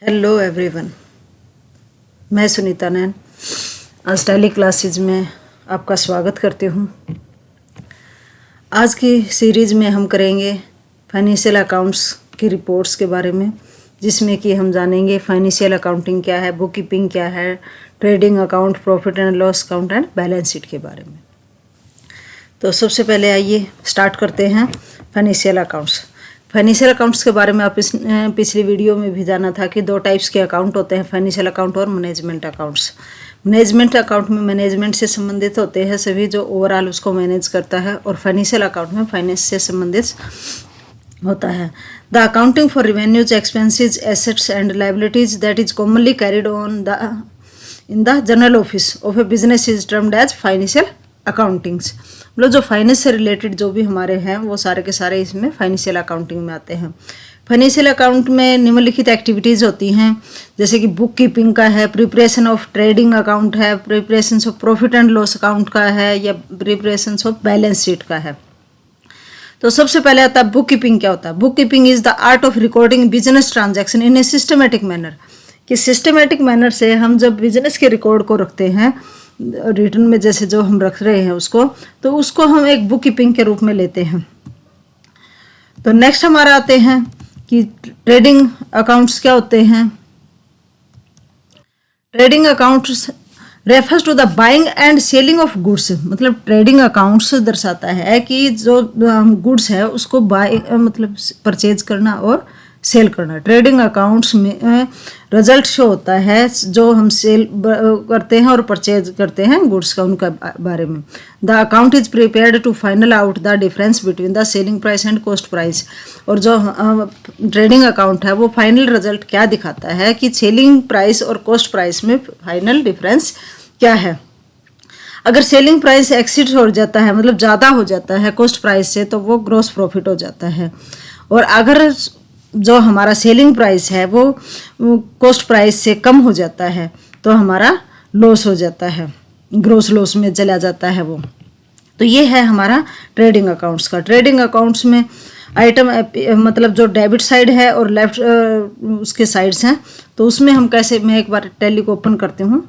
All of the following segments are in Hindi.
हेलो एवरीवन, मैं सुनीता नैन आज टैली क्लासेज में आपका स्वागत करती हूँ। आज की सीरीज़ में हम करेंगे फाइनेंशियल अकाउंट्स की रिपोर्ट्स के बारे में, जिसमें कि हम जानेंगे फाइनेंशियल अकाउंटिंग क्या है, बुक कीपिंग क्या है, trading account, profit and loss account and balance sheet के बारे में। तो सबसे पहले आइए स्टार्ट करते हैं फाइनेंशियल अकाउंट्स। फाइनेंशियल अकाउंट्स के बारे में आप पिछली वीडियो में भी जाना था कि दो टाइप्स के अकाउंट होते हैं, फाइनेंशियल अकाउंट और मैनेजमेंट अकाउंट्स। मैनेजमेंट अकाउंट में मैनेजमेंट से संबंधित होते हैं सभी, जो ओवरऑल उसको मैनेज करता है, और फाइनेंशियल अकाउंट में फाइनेंस से संबंधित होता है। The accounting for revenues, expenses, assets and liabilities that is commonly carried on in the general office of a business is termed as financial accountings. मतलब जो फाइनेंस से रिलेटेड जो भी हमारे हैं वो सारे के सारे इसमें फाइनेंशियल अकाउंटिंग में आते हैं। फाइनेंशियल अकाउंट में निम्नलिखित एक्टिविटीज़ होती हैं, जैसे कि बुक कीपिंग का है, प्रिपरेशन ऑफ ट्रेडिंग अकाउंट है, preparation of profit and loss account का है, या प्रिपरेशन ऑफ बैलेंस शीट का है। तो सबसे पहले आता है बुक कीपिंग। क्या होता है? Book keeping is the art of recording business transaction in a systematic manner. कि सिस्टमेटिक मैनर से हम जब बिजनेस के रिकॉर्ड को रखते हैं रिटर्न में, जैसे जो हम रख रहे हैं उसको, तो उसको हम एक बुक कीपिंग के रूप में लेते हैं। तो नेक्स्ट हमारा आते हैं कि ट्रेडिंग अकाउंट्स क्या होते हैं। Trading accounts refers to the buying and selling of goods. मतलब ट्रेडिंग अकाउंट्स दर्शाता है कि जो गुड्स है उसको बाय मतलब परचेज करना और सेल करना। ट्रेडिंग अकाउंट्स में रिजल्ट शो होता है जो हम सेल करते हैं और परचेज करते हैं गुड्स का, उनका बारे में। The account is prepared to final out the difference between the selling price and cost price. और जो ट्रेडिंग अकाउंट है वो फाइनल रिजल्ट क्या दिखाता है कि सेलिंग प्राइस और कॉस्ट प्राइस में फाइनल डिफरेंस क्या है। अगर सेलिंग प्राइस एक्सीड हो जाता है, मतलब ज़्यादा हो जाता है कॉस्ट प्राइस से, तो वो ग्रॉस प्रॉफिट हो जाता है। और अगर जो हमारा सेलिंग प्राइस है वो कॉस्ट प्राइस से कम हो जाता है तो हमारा लॉस हो जाता है, ग्रॉस लॉस में चला जाता है वो। तो ये है हमारा ट्रेडिंग अकाउंट्स का। ट्रेडिंग अकाउंट्स में आइटम मतलब जो डेबिट साइड है और लेफ्ट उसके साइड्स हैं, तो उसमें हम कैसे, मैं एक बार टैली को ओपन करती हूँ,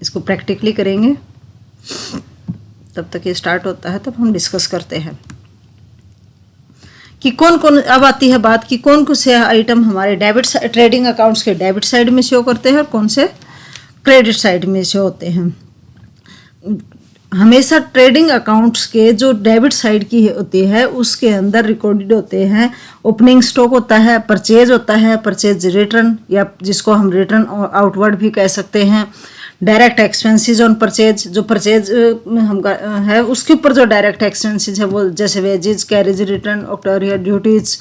इसको प्रैक्टिकली करेंगे। तब तक ये स्टार्ट होता है तब हम डिस्कस करते हैं कि कौन कौन, अब आती है बात कि कौन कौन से आइटम हमारे ट्रेडिंग अकाउंट्स के डेबिट साइड में शो करते हैं और कौन से क्रेडिट साइड में शो होते हैं। हमेशा ट्रेडिंग अकाउंट्स के जो डेबिट साइड की होती है उसके अंदर रिकॉर्डेड होते हैं ओपनिंग स्टॉक होता है, परचेज होता है, परचेज रिटर्न, या जिसको हम रिटर्न आउटवर्ड भी कह सकते हैं, डायरेक्ट एक्सपेंसेस ऑन परचेज, जो परचेज में हम है उसके ऊपर जो डायरेक्ट एक्सपेंसेस है वो, जैसे wages, carriage return, octroi duties,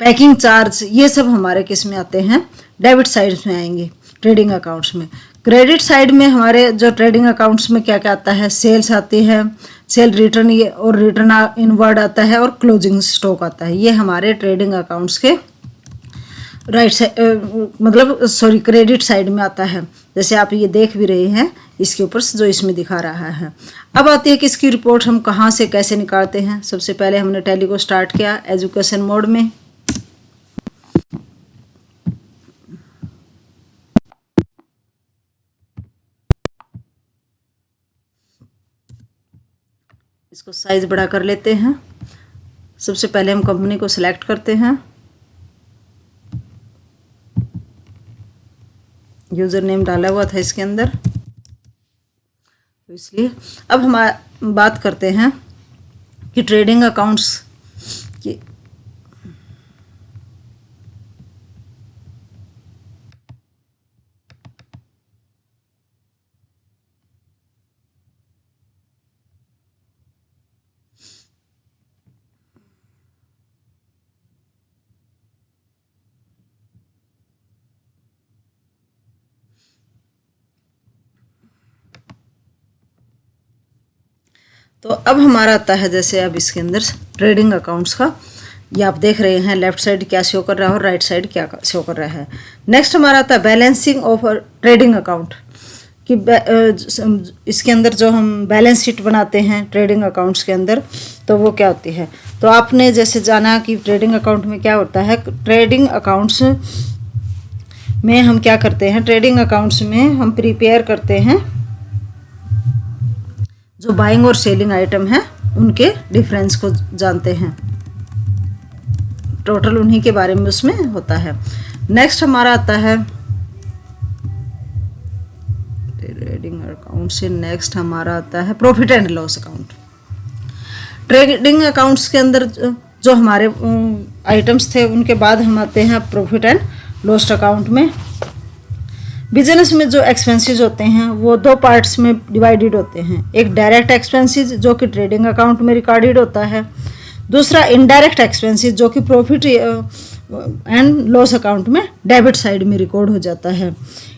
packing charge, ये सब हमारे किस में आते हैं, डेबिट साइड में आएंगे ट्रेडिंग अकाउंट्स में। क्रेडिट साइड में हमारे जो ट्रेडिंग अकाउंट्स में क्या क्या आता है, सेल्स आती है, सेल रिटर्न ये, और रिटर्न इनवर्ड आता है, और क्लोजिंग स्टॉक आता है। ये हमारे ट्रेडिंग अकाउंट्स के राइट साइड मतलब सॉरी क्रेडिट साइड में आता है, जैसे आप ये देख भी रहे हैं इसके ऊपर जो इसमें दिखा रहा है। अब आती है कि इसकी रिपोर्ट हम कहाँ से कैसे निकालते हैं। सबसे पहले हमने टैली को स्टार्ट किया एजुकेशन मोड में। इसको साइज बड़ा कर लेते हैं। सबसे पहले हम कंपनी को सिलेक्ट करते हैं, यूज़र नेम डाला हुआ था इसके अंदर, तो इसलिए अब हम बात करते हैं कि ट्रेडिंग अकाउंट्स की तो अब हमारा आता है, जैसे अब इसके अंदर ट्रेडिंग अकाउंट्स का, ये आप देख रहे हैं लेफ्ट साइड क्या शो कर रहा है और राइट साइड क्या शो कर रहा है। नेक्स्ट हमारा आता है बैलेंसिंग ऑफ ट्रेडिंग अकाउंट, इसके अंदर जो हम बैलेंस शीट बनाते हैं ट्रेडिंग अकाउंट्स के अंदर, तो वो क्या होती है। तो आपने जैसे जाना कि ट्रेडिंग अकाउंट में क्या होता है। ट्रेडिंग अकाउंट्स में हम क्या करते हैं, ट्रेडिंग अकाउंट्स में हम प्रिपेयर करते हैं जो बाइंग और सेलिंग आइटम है उनके डिफरेंस को जानते हैं, टोटल उन्हीं के बारे में उसमें होता है। नेक्स्ट हमारा आता है ट्रेडिंग अकाउंट से, नेक्स्ट हमारा आता है profit and loss account. Trading accounts के अंदर जो हमारे आइटम्स थे उनके बाद हम आते हैं प्रॉफिट एंड लॉस अकाउंट में। बिजनेस में जो एक्सपेंसेस होते हैं वो दो पार्ट्स में डिवाइडेड होते हैं। एक डायरेक्ट एक्सपेंसेस जो कि ट्रेडिंग अकाउंट में रिकॉर्डेड होता है, दूसरा इनडायरेक्ट एक्सपेंसेस जो कि प्रॉफिट एंड लॉस अकाउंट में डेबिट साइड में रिकॉर्ड हो जाता है।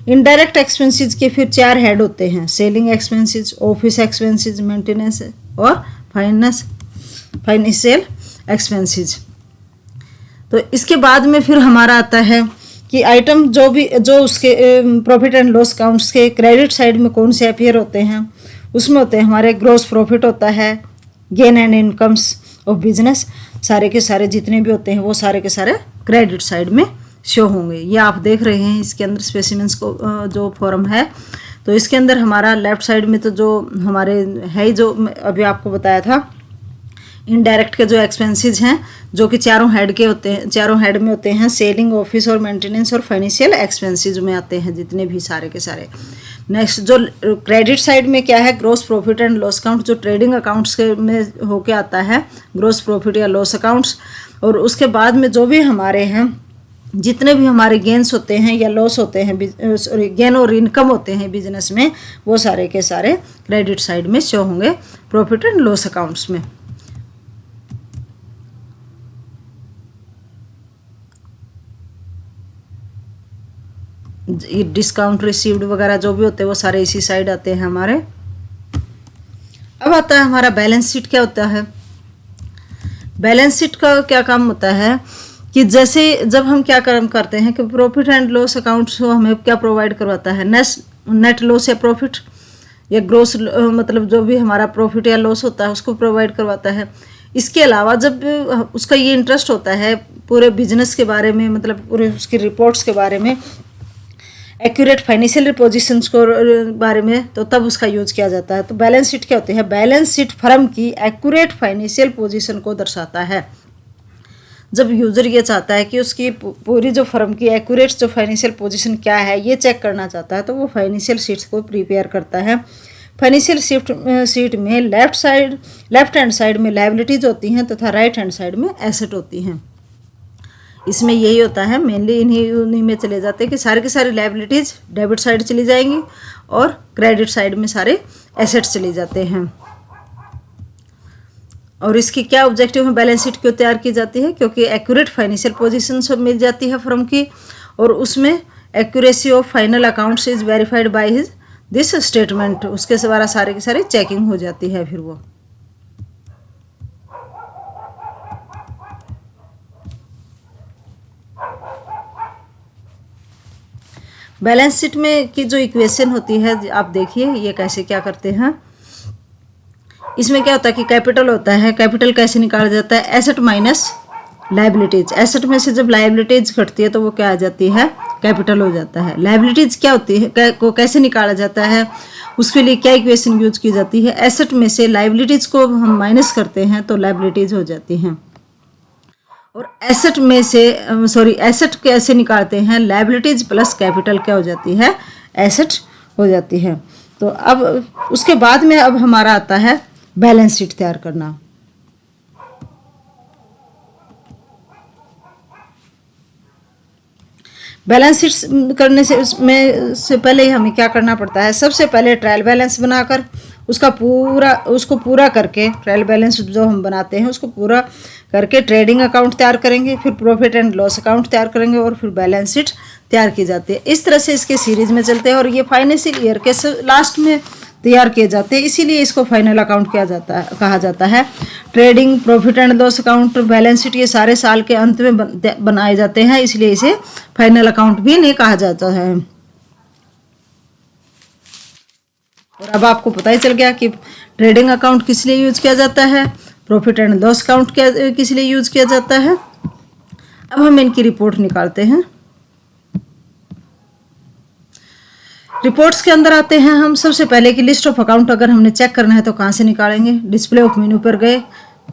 इनडायरेक्ट एक्सपेंसेस के फिर 4 हेड होते हैं, selling expenses, office expenses, maintenance और फाइनेंशियल एक्सपेंसेस। तो इसके बाद में फिर हमारा आता है कि आइटम जो उसके प्रॉफिट एंड लॉस अकाउंट्स के क्रेडिट साइड में कौन से अपीयर होते हैं, उसमें होते हैं हमारे ग्रॉस प्रॉफिट होता है, gain and incomes of business, सारे के सारे जितने भी होते हैं वो सारे के सारे क्रेडिट साइड में शो होंगे। ये आप देख रहे हैं इसके अंदर स्पेसिमेंस को जो फॉर्म है। तो इसके अंदर हमारा लेफ्ट साइड में तो जो हमारे है जो अभी आपको बताया था, इनडायरेक्ट के जो एक्सपेंसेस हैं जो कि चारों हेड के होते हैं, चारों हेड में होते हैं, सेलिंग, ऑफिस और मेंटेनेंस और फाइनेंशियल एक्सपेंसेस में आते हैं जितने भी सारे के सारे। नेक्स्ट जो क्रेडिट साइड में क्या है, gross profit and loss account जो ट्रेडिंग अकाउंट्स के में होके आता है, ग्रॉस प्रॉफिट या लॉस अकाउंट्स। और उसके बाद में जो भी हमारे हैं जितने भी हमारे गेन्स होते हैं या लॉस होते हैं, सॉरी गेन और इनकम होते हैं बिजनेस में, वो सारे के सारे क्रेडिट साइड में शो होंगे प्रॉफिट एंड लॉस अकाउंट्स में। डिस्काउंट रिसीव्ड वगैरह जो भी होते हैं वो सारे इसी साइड आते हैं हमारे। अब आता है हमारा बैलेंस शीट। क्या होता है बैलेंस शीट का क्या काम होता है कि जैसे जब हम क्या काम करते हैं कि प्रॉफिट एंड लॉस अकाउंट्स हमें क्या प्रोवाइड करवाता है, नेट लॉस या प्रॉफिट या ग्रोस मतलब जो भी हमारा प्रॉफिट या लॉस होता है उसको प्रोवाइड करवाता है। इसके अलावा जब उसका ये इंटरेस्ट होता है पूरे बिजनेस के बारे में, मतलब पूरे उसकी रिपोर्ट्स के बारे में, एक्यूरेट फाइनेंशियल पोजीशंस को बारे में, तो तब उसका यूज किया जाता है। तो बैलेंस शीट क्या होती है, बैलेंस शीट फर्म की एक्यूरेट फाइनेंशियल पोजीशन को दर्शाता है। जब यूजर ये चाहता है कि उसकी पूरी जो फर्म की एक्यूरेट जो फाइनेंशियल पोजीशन क्या है ये चेक करना चाहता है, तो वो फाइनेंशियल शीट्स को प्रिपेयर करता है। फाइनेंशियल शीट में लेफ्ट हैंड साइड में लायबिलिटीज होती हैं तथा राइट हैंड साइड में एसेट होती हैं। इसमें यही होता है मेनली, इन्हीं में चले जाते हैं कि सारे के सारे लायबिलिटीज डेबिट साइड चली जाएंगी और क्रेडिट साइड में सारे एसेट्स चले जाते हैं। और इसकी क्या ऑब्जेक्टिव है, बैलेंस शीट क्यों तैयार की जाती है, क्योंकि एक्यूरेट फाइनेंशियल पोजीशन सब मिल जाती है फर्म की, और उसमें accuracy of final accounts is verified by his this statement, उसके द्वारा सारे के सारे चेकिंग हो जाती है। फिर वो बैलेंस शीट में की जो इक्वेशन होती है आप देखिए ये कैसे क्या करते हैं। इसमें क्या होता है कि कैपिटल होता है, कैपिटल कैसे निकाला जाता है, एसेट माइनस लायबिलिटीज। एसेट में से जब लायबिलिटीज घटती है तो वो क्या आ जाती है, कैपिटल हो जाता है। लायबिलिटीज क्या होती है, को कैसे निकाला जाता है, उसके लिए क्या इक्वेशन यूज की जाती है, एसेट में से लायबिलिटीज को हम माइनस करते हैं तो लायबिलिटीज हो जाती हैं। और एसेट में से एसेट कैसे निकालते हैं, लायबिलिटीज प्लस कैपिटल क्या हो जाती है, एसेट हो जाती है। तो अब उसके बाद में अब हमारा आता है बैलेंस शीट तैयार करना। बैलेंस शीट करने से पहले हमें क्या करना पड़ता है, सबसे पहले ट्रायल बैलेंस बनाकर उसको पूरा करके, ट्रायल बैलेंस जो हम बनाते हैं उसको पूरा करके ट्रेडिंग अकाउंट तैयार करेंगे, फिर प्रॉफिट एंड लॉस अकाउंट तैयार करेंगे और फिर बैलेंस शीट तैयार की जाती है। इस तरह से इसके सीरीज में चलते हैं और ये फाइनेंशियल ईयर के लास्ट में तैयार किए जाते हैं, इसीलिए इसको फाइनल अकाउंट कहा जाता है। Trading, profit and loss account, balance sheet ये सारे साल के अंत में बनाए जाते हैं, इसलिए इसे फाइनल अकाउंट भी नहीं कहा जाता है। और अब आपको पता ही चल गया कि ट्रेडिंग अकाउंट किस लिए यूज किया जाता है, प्रॉफिट एंड लॉस अकाउंट किस लिए यूज किया जाता है। अब हम इनकी रिपोर्ट निकालते हैं। रिपोर्ट्स के अंदर आते हैं हम। सबसे पहले की लिस्ट ऑफ अकाउंट अगर हमने चेक करना है तो कहाँ से निकालेंगे, डिस्प्ले ऑफ मेन्यू पर गए।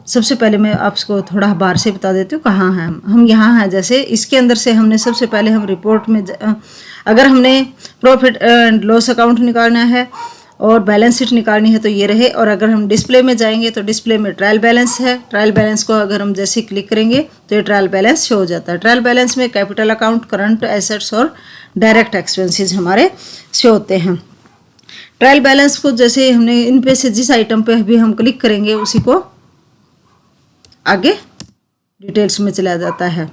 सबसे पहले मैं आपको थोड़ा बाहर से बता देती हूँ कहाँ हैं हम यहाँ हैं। जैसे इसके अंदर से हमने सबसे पहले हम रिपोर्ट में अगर हमने प्रॉफिट एंड लॉस अकाउंट निकालना है और बैलेंस शीट निकालनी है तो ये रहे। और अगर हम डिस्प्ले में जाएंगे तो डिस्प्ले में ट्रायल बैलेंस है। ट्रायल बैलेंस को अगर हम जैसे क्लिक करेंगे तो ये ट्रायल बैलेंस शो हो जाता है। ट्रायल बैलेंस में कैपिटल अकाउंट, करंट एसेट्स और डायरेक्ट एक्सपेंसेस हमारे शो होते हैं। ट्रायल बैलेंस को जैसे हमने इन पे से जिस आइटम पे भी हम क्लिक करेंगे उसी को आगे डिटेल्स में चला जाता है।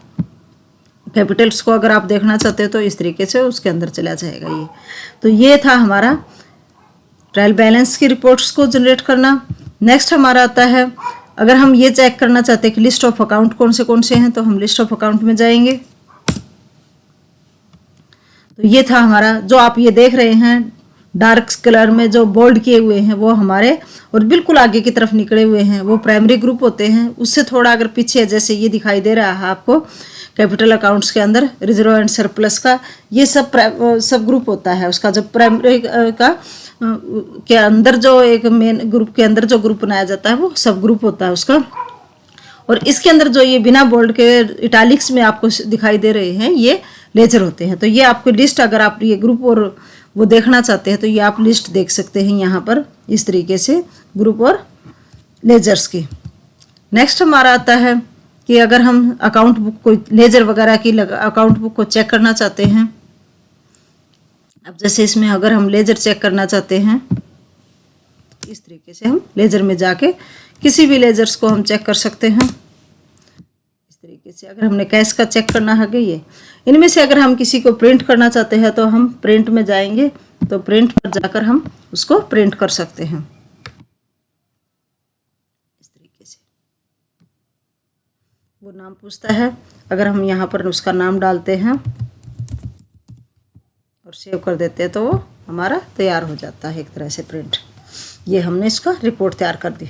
कैपिटल्स को अगर आप देखना चाहते हो तो इस तरीके से उसके अंदर चला जाएगा ये। तो ये था हमारा ट्रायल बैलेंस की रिपोर्ट्स को जनरेट करना। नेक्स्ट हमारा आता है अगर हम ये चेक करना चाहते हैं कि लिस्ट ऑफ अकाउंट कौन से हैं तो हम लिस्ट ऑफ अकाउंट में जाएंगे। तो ये था हमारा, जो आप ये देख रहे हैं डार्क कलर में जो बोल्ड किए हुए हैं वो हमारे, और बिल्कुल आगे की तरफ निकले हुए हैं वो प्राइमरी ग्रुप होते हैं। उससे थोड़ा अगर पीछे जैसे ये दिखाई दे रहा है आपको कैपिटल अकाउंट्स के अंदर रिजर्व एंड सरप्लस का, ये सब ग्रुप होता है उसका। जब प्राइमरी का के अंदर जो एक मेन ग्रुप के अंदर जो ग्रुप बनाया जाता है वो सब ग्रुप होता है उसका। और इसके अंदर जो ये बिना बोल्ड के इटालिक्स में आपको दिखाई दे रहे हैं ये लेजर होते हैं। तो ये आपको लिस्ट, अगर आप ये ग्रुप और वो देखना चाहते हैं तो ये आप लिस्ट देख सकते हैं यहाँ पर इस तरीके से ग्रुप और लेजर्स की। नेक्स्ट हमारा आता है कि अगर हम अकाउंट बुक को, लेजर वगैरह की अकाउंट बुक को चेक करना चाहते हैं। अब जैसे इसमें अगर हम लेजर चेक करना चाहते हैं इस तरीके से हम लेजर में जाके किसी भी लेजर्स को हम चेक कर सकते हैं इस तरीके से। अगर हमने कैश का चेक करना है ये, इनमें से अगर हम किसी को प्रिंट करना चाहते हैं तो हम प्रिंट में जाएंगे तो प्रिंट पर जाकर हम उसको प्रिंट कर सकते हैं इस तरीके से। वो नाम पूछता है, अगर हम यहाँ पर उसका नाम डालते हैं और सेव कर देते हैं तो वो हमारा तैयार हो जाता है एक तरह से प्रिंट। ये हमने इसका रिपोर्ट तैयार कर दी।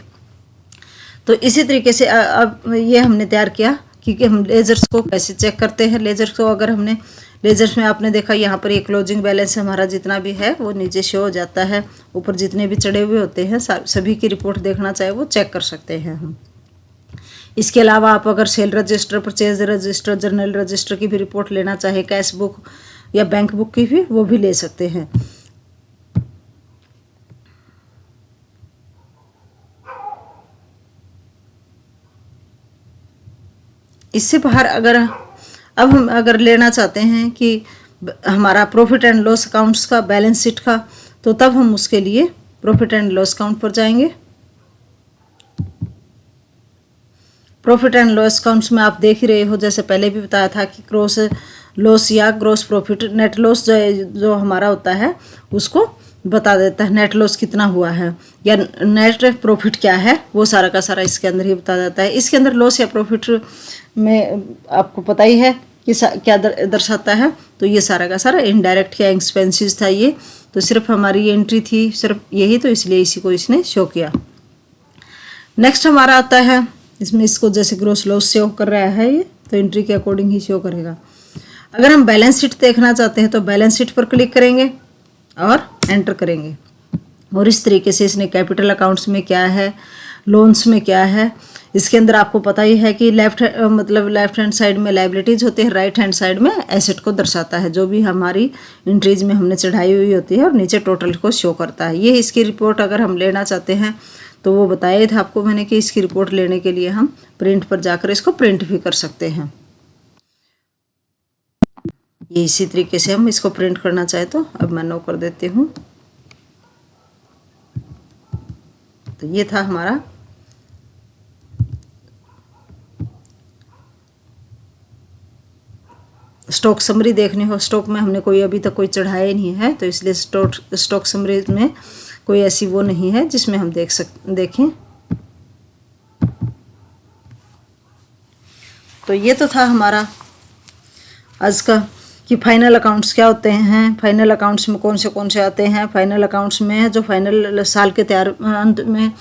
तो इसी तरीके से अब ये हमने तैयार किया क्योंकि हम लेजर्स को कैसे चेक करते हैं। लेजर्स को अगर हमने लेजर्स में आपने देखा यहाँ पर ये क्लोजिंग बैलेंस हमारा जितना भी है वो नीचे शो हो जाता है। ऊपर जितने भी चढ़े हुए होते हैं सभी की रिपोर्ट देखना चाहे वो चेक कर सकते हैं हम। इसके अलावा आप अगर cell register, purchase register, journal register की भी रिपोर्ट लेना चाहे, कैश बुक या बैंक बुक की भी, वो भी ले सकते हैं। इससे बाहर अगर अब हम अगर लेना चाहते हैं कि हमारा प्रॉफिट एंड लॉस अकाउंट्स का बैलेंस शीट का, तो तब हम उसके लिए प्रॉफिट एंड लॉस अकाउंट पर जाएंगे। प्रॉफिट एंड लॉस अकाउंट्स में आप देख ही रहे हो, जैसे पहले भी बताया था कि ग्रॉस लॉस या ग्रॉस प्रॉफिट, नेट लॉस जो हमारा होता है उसको बता देता है नेट लॉस कितना हुआ है या नेट प्रॉफिट क्या है, वो सारा का सारा इसके अंदर ही बता देता है। इसके अंदर लॉस या प्रॉफिट में आपको पता ही है कि क्या दर्शाता है। तो ये सारा का सारा इनडायरेक्ट या एक्सपेंसेस था। ये तो सिर्फ हमारी ये एंट्री थी सिर्फ यही, तो इसलिए इसी को इसने शो किया। नेक्स्ट हमारा आता है इसमें, इसको जैसे ग्रॉस लॉस शो कर रहा है ये, तो एंट्री के अकॉर्डिंग ही शो करेगा। अगर हम बैलेंस शीट देखना चाहते हैं तो बैलेंस शीट पर क्लिक करेंगे और एंटर करेंगे, और इस तरीके से इसने कैपिटल अकाउंट्स में क्या है, लोन्स में क्या है। इसके अंदर आपको पता ही है कि लेफ्ट हैंड साइड में लायबिलिटीज होते हैं, राइट हैंड साइड में एसेट को दर्शाता है, जो भी हमारी एंट्रीज में हमने चढ़ाई हुई होती है, और नीचे टोटल को शो करता है। ये इसकी रिपोर्ट अगर हम लेना चाहते हैं तो वो बताया था आपको मैंने कि इसकी रिपोर्ट लेने के लिए हम प्रिंट पर जाकर इसको प्रिंट भी कर सकते हैं। ये इसी तरीके से हम इसको प्रिंट करना चाहे तो अब मैं नो कर देती हूँ। तो ये था हमारा स्टॉक समरी। देखनी हो स्टॉक में हमने कोई अभी तक कोई चढ़ाया नहीं है, तो इसलिए स्टॉक समरी में कोई ऐसी वो नहीं है जिसमें हम देखें। तो ये तो था हमारा आज का कि फाइनल अकाउंट्स क्या होते हैं, फाइनल अकाउंट्स में कौन से आते हैं। फाइनल अकाउंट्स में जो फाइनल साल के अंत में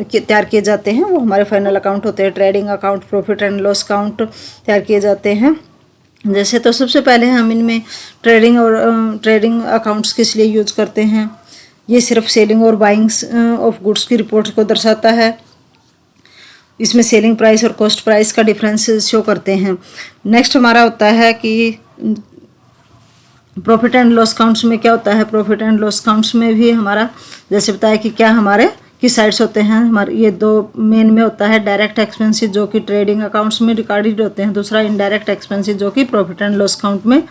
तैयार किए जाते हैं वो हमारे फाइनल अकाउंट होते हैं। Trading account, profit and loss account तैयार किए जाते हैं। जैसे तो सबसे पहले हम इनमें ट्रेडिंग अकाउंट्स किस लिए यूज करते हैं, ये सिर्फ सेलिंग और बाइंग्स ऑफ गुड्स की रिपोर्ट को दर्शाता है। इसमें सेलिंग प्राइस और कॉस्ट प्राइस का डिफरेंस शो करते हैं। नेक्स्ट हमारा होता है कि प्रॉफिट एंड लॉस अकाउंट्स में क्या होता है। प्रॉफिट एंड लॉस अकाउंट्स में भी हमारा जैसे बताया कि क्या हमारे किस साइड्स होते हैं। हमारे ये दो मेन में होता है डायरेक्ट एक्सपेंसेस जो कि ट्रेडिंग अकाउंट्स में रिकॉर्डेड होते हैं, दूसरा इनडायरेक्ट एक्सपेंसेस जो कि प्रॉफिट एंड लॉस अकाउंट में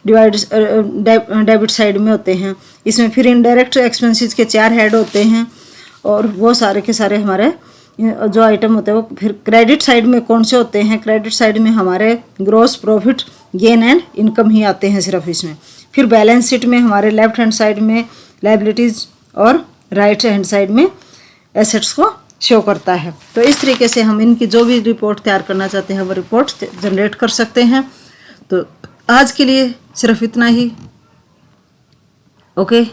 डेबिट साइड में होते हैं। इसमें फिर इनडायरेक्ट एक्सपेंसेस के 4 हेड होते हैं और वो सारे के सारे हमारे जो आइटम होते हैं वो फिर क्रेडिट साइड में कौन से होते हैं। क्रेडिट साइड में हमारे gross profit, gain and income ही आते हैं सिर्फ इसमें। फिर बैलेंस शीट में हमारे लेफ्ट हैंड साइड में लायबिलिटीज और राइट हैंड साइड में एसेट्स को शो करता है। तो इस तरीके से हम इनकी जो भी रिपोर्ट तैयार करना चाहते हैं वो रिपोर्ट जनरेट कर सकते हैं। तो आज के लिए सिर्फ इतना ही। ओके।